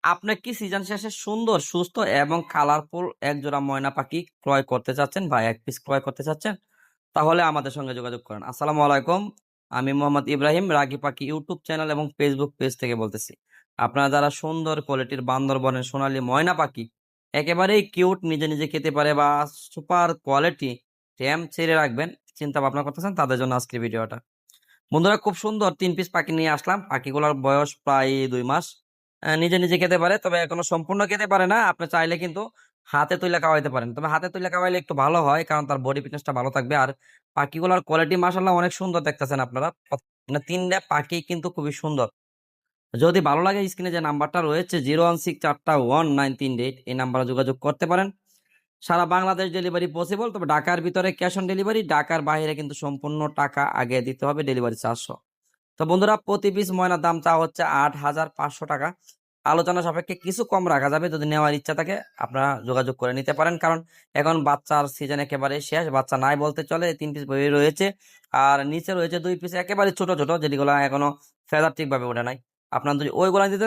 আপনি কি সিজন শেষে সুন্দর, সুস্থ এবং কালারফুল এক জোড়া ময়না পাখি ক্রয় করতে চাচ্ছেন বা এক পিস ক্রয় করতে চাচ্ছেন? তাহলে আমাদের সঙ্গে যোগাযোগ করেন। আসসালামু আলাইকুম। আমি মোহাম্মদ ইব্রাহিম, রাগী পাখি ইউটিউব চ্যানেল এবং ফেসবুক পেজ থেকে বলতেছি। আপনারা যারা সুন্দর কোয়ালিটির বান্দরবনের সোনালী ময়না পাখি একেবারেই কিউট, নিজে নিজে খেতে পারে বা সুপার কোয়ালিটি ট্যাম ছেড়ে রাখবেন চিন্তা ভাবনা করতেছেন, তাদের জন্য আজকের ভিডিওটা। বন্ধুরা, খুব সুন্দর 3 পিস পাখি নিয়ে আসলাম। পাখিগুলোর বয়স প্রায় 2 মাস। নিজে নিজে খেতে পারে, তবে এখনো সম্পূর্ণ খেতে পারে না। আপনি চাইলে কিন্তু হাতে তুলে খাওয়াইতে পারেন, তবে হাতে তুলে খাওয়াইলে একটু ভালো হয়, কারণ তার বডি ফিটনেসটা ভালো থাকবে। আর পাখিগুলোর কোয়ালিটি মাশাআল্লাহ অনেক সুন্দর দেখতেছেন আপনারা। মানে 3টা পাখি কিন্তু খুবই সুন্দর। যদি ভালো লাগে, স্ক্রিনে যে নাম্বারটা রয়েছে 016419388, এই নাম্বারে যোগাযোগ করতে পারেন। সারা বাংলাদেশ ডেলিভারি পসিবল, তবে ঢাকার ভিতরে ক্যাশ অন ডেলিভারি, ঢাকার বাইরে কিন্তু সম্পূর্ণ টাকা আগে দিতে হবে, ডেলিভারি চার্জ। তো বন্ধুরা, প্রতি পিস ময়নার দাম চা হচ্ছে 8,500 টাকা। আলোচনা সাপেক্ষে কিছু কম রাখা যাবে, যদি নেওয়ার ইচ্ছা থাকে আপনারা যোগাযোগ করে নিতে পারেন, কারণ এখন বাচ্চার সিজন একেবারে শেষ, বাচ্চা নাই বলতে চলে। 3 পিস বই রয়েছে, আর নিচে রয়েছে 2 পিস একেবারে ছোট ছোট, যেগুলো এখনো ফেদার ঠিকভাবে ওঠে নাই। আপনার যদি ওইগুলো নিতে